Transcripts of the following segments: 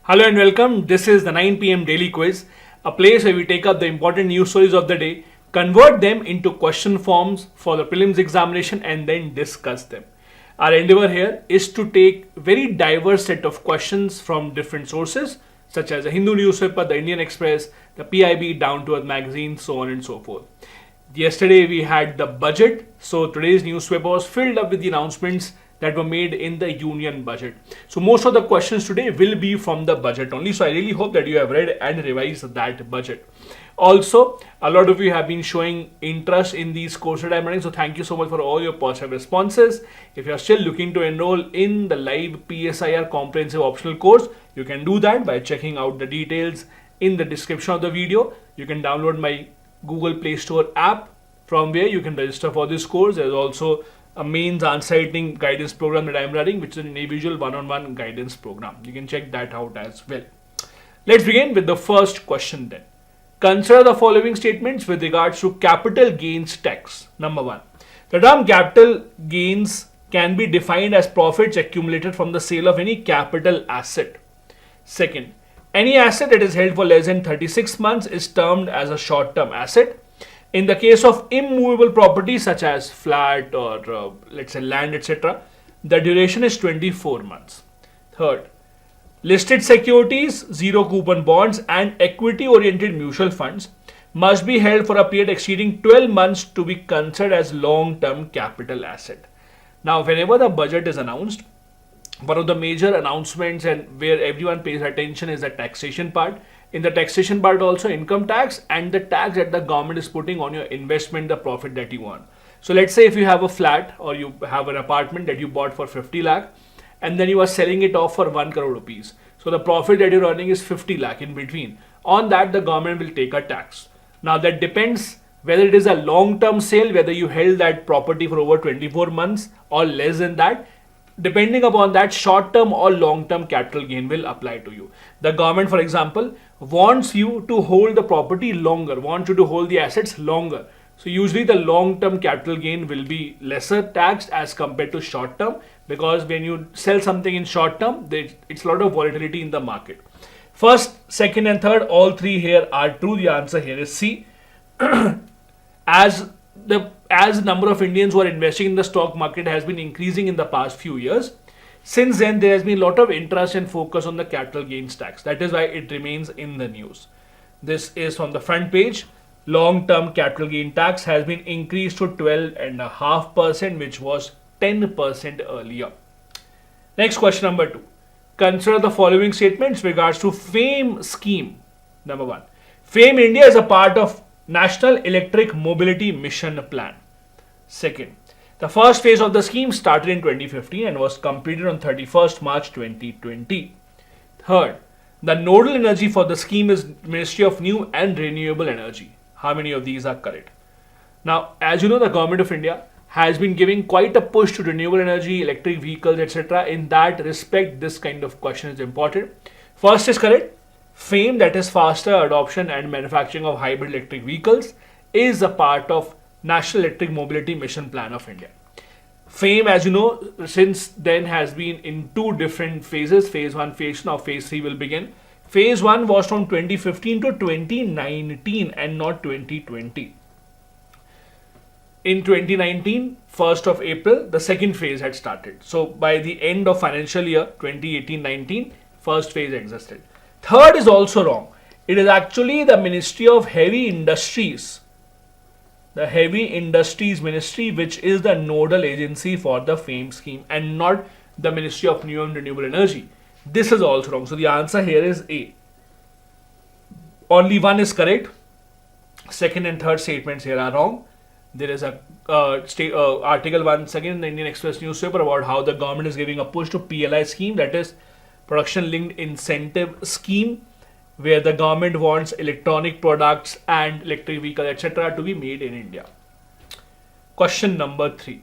Hello and welcome. This is the 9 p.m. Daily Quiz, a place where we take up the important news stories of the day, convert them into question forms for the prelims examination, and then discuss them. Our endeavor here is to take very diverse set of questions from different sources, such as the Hindu newspaper, the Indian Express, the PIB, Down to Earth magazine, so on and so forth. Yesterday we had the budget, so today's newspaper was filled up with the announcements that were made in the union budget. So most of the questions today will be from the budget only. So I really hope that you have read and revised that budget. Also, a lot of you have been showing interest in these courses that I'm running. So thank you so much for all your positive responses. If you are still looking to enroll in the live PSIR comprehensive optional course, you can do that by checking out the details in the description of the video. You can download my Google Play Store app from where you can register for this course. There's also a mains answer writing guidance program that I'm running, which is an individual one-on-one guidance program. You can check that out as well. Let's begin with the first question then. Consider the following statements with regards to capital gains tax. Number one, the term capital gains can be defined as profits accumulated from the sale of any capital asset. Second, any asset that is held for less than 36 months is termed as a short-term asset. In the case of immovable property such as flat or let's say land, etc., the duration is 24 months. Third, listed securities, zero coupon bonds, and equity oriented mutual funds must be held for a period exceeding 12 months to be considered as long-term capital asset. Now, whenever the budget is announced, one of the major announcements and where everyone pays attention is the taxation part. In the taxation part also, income tax and the tax that the government is putting on your investment, the profit that you earn. So let's say if you have a flat or you have an apartment that you bought for 50 lakh and then you are selling it off for 1 crore rupees. So the profit that you're earning is 50 lakh in between. On that, the government will take a tax. Now that depends whether it is a long-term sale, whether you held that property for over 24 months or less than that. Depending upon that, short-term or long-term capital gain will apply to you. The government, for example, wants you to hold the property longer, wants you to hold the assets longer. So usually the long-term capital gain will be lesser taxed as compared to short-term, because when you sell something in short-term, it's a lot of volatility in the market. First, second and third, all three here are true. The answer here is C. As the number of Indians who are investing in the stock market has been increasing in the past few years, since then there has been a lot of interest and focus on the capital gains tax. That is why it remains in the news. This is on the front page. Long-term capital gain tax has been increased to 12.5%, which was 10% earlier. Next question number 2. Consider the following statements with regards to FAME scheme. Number 1. FAME India is a part of National Electric Mobility Mission Plan. Second, the first phase of the scheme started in 2015 and was completed on 31st March 2020. Third, the nodal energy for the scheme is Ministry of New and Renewable Energy. How many of these are correct? Now, as you know, the Government of India has been giving quite a push to renewable energy, electric vehicles, etc. In that respect, this kind of question is important. First is correct. FAME, that is faster adoption and manufacturing of hybrid electric vehicles, is a part of National Electric Mobility Mission Plan of India. FAME, as you know, since then has been in two different phases, phase 1, phase 2, now phase 3 will begin. Phase 1 was from 2015 to 2019 and not 2020. In 2019, 1st of April, the second phase had started. So by the end of financial year 2018-19, first phase existed. Third is also wrong. It is actually the Ministry of Heavy Industries, the Heavy Industries Ministry, which is the nodal agency for the FAME scheme and not the Ministry of New and Renewable Energy. This is also wrong. So the answer here is A. Only one is correct. Second and third statements here are wrong. There is a article once again in the Indian Express newspaper about how the government is giving a push to PLI scheme, that is Production Linked Incentive Scheme, where the government wants electronic products and electric vehicles, etc. to be made in India. Question number 3.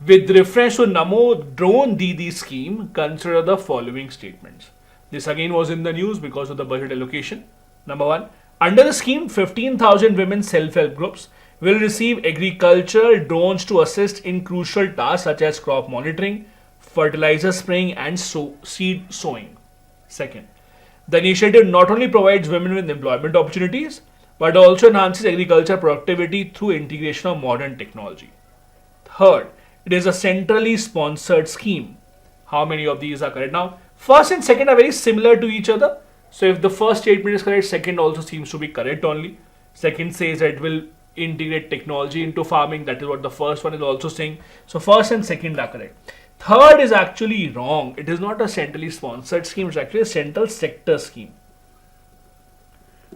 With reference to Namo Drone Didi scheme, consider the following statements. This again was in the news because of the budget allocation. Number 1. Under the scheme, 15,000 women self-help groups will receive agricultural drones to assist in crucial tasks such as crop monitoring, fertilizer spraying and seed sowing. Second, The initiative not only provides women with employment opportunities, but also enhances agriculture productivity through integration of modern technology. Third, it is a centrally sponsored scheme. How many of these are correct? Now, first and second are very similar to each other. So if the first statement is correct, second also seems to be correct only. Second says that it will integrate technology into farming. That is what the first one is also saying. So first and second are correct. Third is actually wrong. It is not a centrally sponsored scheme. It's actually a central sector scheme.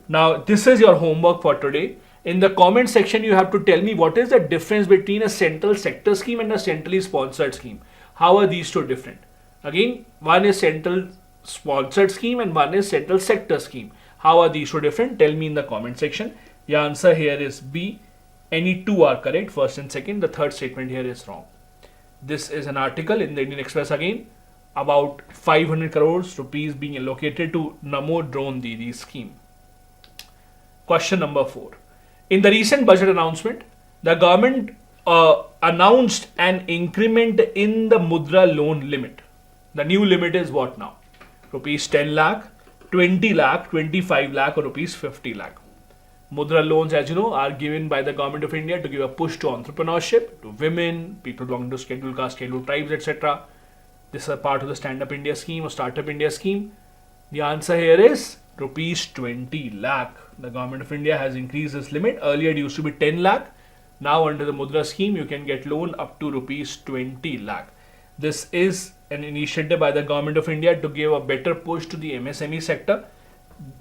Now, this is your homework for today. In the comment section, you have to tell me what is the difference between a central sector scheme and a centrally sponsored scheme. How are these two different? Again, one is central sponsored scheme and one is central sector scheme. How are these two different? Tell me in the comment section. The answer here is B. Any two are correct, first and second. The third statement here is wrong. This is an article in the Indian Express again about 500 crores rupees being allocated to Namo Drone Didi scheme. Question number 4. In the recent budget announcement, the government announced an increment in the Mudra loan limit. The new limit is what now? Rupees 10 lakh, 20 lakh, 25 lakh or rupees 50 lakh. Mudra loans, as you know, are given by the government of India to give a push to entrepreneurship, to women, people belonging to scheduled caste, scheduled tribes, etc. This is a part of the Stand Up India scheme or Startup India scheme. The answer here is rupees 20 lakh. The government of India has increased this limit. Earlier it used to be 10 lakh. Now under the Mudra scheme, you can get loan up to rupees 20 lakh. This is an initiative by the government of India to give a better push to the MSME sector.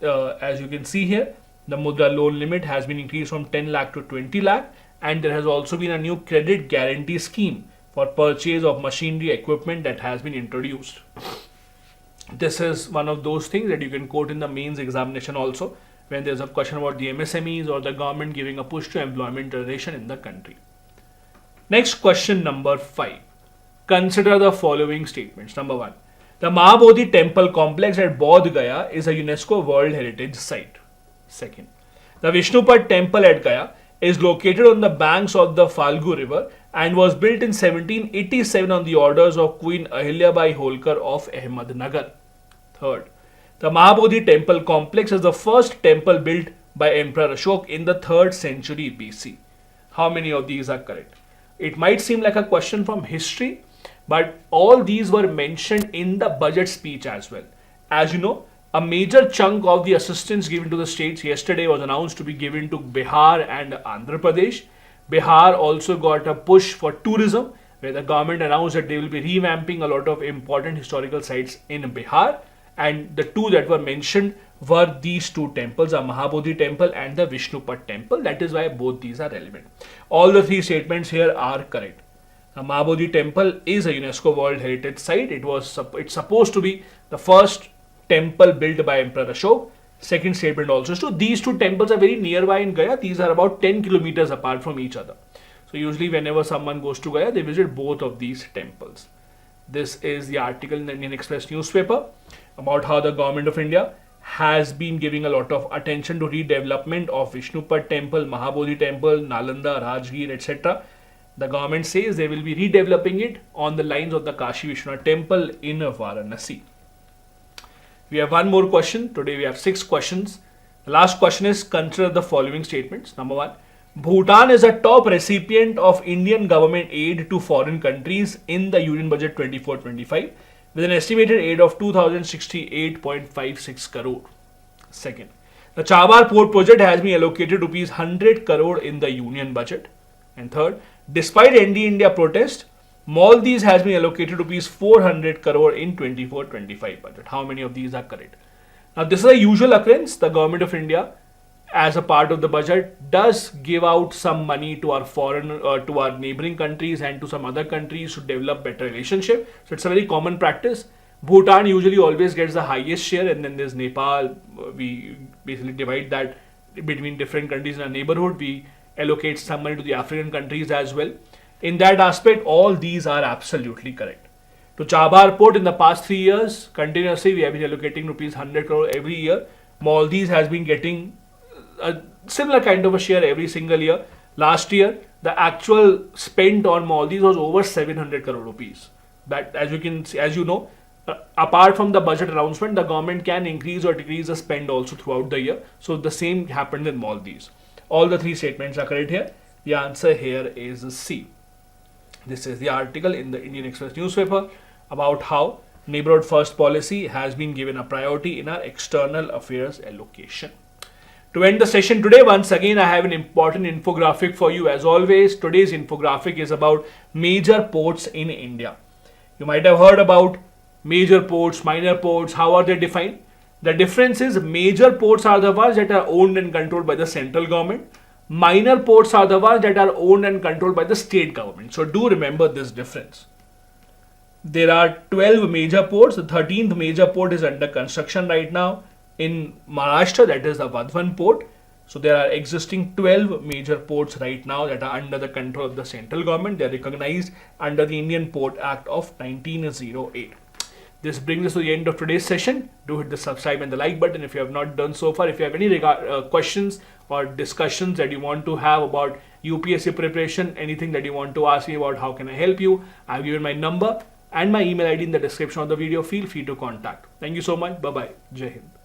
As you can see here, the Mudra loan limit has been increased from 10 lakh to 20 lakh, and there has also been a new credit guarantee scheme for purchase of machinery equipment that has been introduced. This is one of those things that you can quote in the mains examination also when there's a question about the MSMEs or the government giving a push to employment generation in the country. Next, question number 5. Consider the following statements. Number 1. The Mahabodhi temple complex at Bodh Gaya is a UNESCO World Heritage Site. Second, the Vishnupat temple at Gaya is located on the banks of the Falgu river and was built in 1787 on the orders of Queen Ahilyabai Holkar of Ahmednagar. Third, the Mahabodhi temple complex is the first temple built by Emperor Ashok in the 3rd century BC. How many of these are correct? It might seem like a question from history, but all these were mentioned in the budget speech as well. As you know, a major chunk of the assistance given to the states yesterday was announced to be given to Bihar and Andhra Pradesh. Bihar also got a push for tourism, where the government announced that they will be revamping a lot of important historical sites in Bihar. And the two that were mentioned were these two temples, a Mahabodhi temple and the Vishnupat temple. That is why both these are relevant. All the three statements here are correct. The Mahabodhi temple is a UNESCO World Heritage Site. It's supposed to be the first temple built by Emperor Ashok. Second statement also is true. These two temples are very nearby in Gaya. These are about 10 kilometers apart from each other. So usually whenever someone goes to Gaya, they visit both of these temples. This is the article in the Indian Express newspaper about how the government of India has been giving a lot of attention to redevelopment of Vishnupat temple, Mahabodhi temple, Nalanda, Rajgir, etc. The government says they will be redeveloping it on the lines of the Kashi Vishwanath temple in Varanasi. We have one more question. Today we have 6 questions. The last question is, consider the following statements. Number 1. Bhutan is a top recipient of Indian government aid to foreign countries in the Union Budget 24-25 with an estimated aid of 2068.56 crore. Second, the Chabar Port project has been allocated rupees 100 crore in the Union Budget. And third, despite India protest, Maldives has been allocated rupees 400 crore in 24-25 budget. How many of these are correct? Now, this is a usual occurrence. The government of India, as a part of the budget, does give out some money to our to our neighboring countries and to some other countries to develop better relationship. So it's a very common practice. Bhutan usually always gets the highest share, and then there's Nepal. We basically divide that between different countries in our neighborhood. We allocate some money to the African countries as well. In that aspect, all these are absolutely correct. To Chabar Port, in the past 3 years, continuously we have been allocating rupees 100 crore every year. Maldives has been getting a similar kind of a share every single year. Last year, the actual spent on Maldives was over 700 crore rupees. That, as you know, apart from the budget announcement, the government can increase or decrease the spend also throughout the year. So the same happened in Maldives. All the three statements are correct here. The answer here is C. This is the article in the Indian Express newspaper about how neighborhood first policy has been given a priority in our external affairs allocation. To end the session today, once again, I have an important infographic for you. As always, today's infographic is about major ports in India. You might have heard about major ports, minor ports. How are they defined? The difference is major ports are the ones that are owned and controlled by the central government. Minor ports are the ones that are owned and controlled by the state government. So do remember this difference. There are 12 major ports. The 13th major port is under construction right now in Maharashtra, that is the Vadhavan port. So there are existing 12 major ports right now that are under the control of the central government. They are recognized under the Indian Port Act of 1908. This brings us to the end of today's session. Do hit the subscribe and the like button if you have not done so far. If you have any questions or discussions that you want to have about UPSC preparation, anything that you want to ask me about, how can I help you, I have given my number and my email ID in the description of the video. Feel free to contact. Thank you so much. Bye-bye. Jai Hind.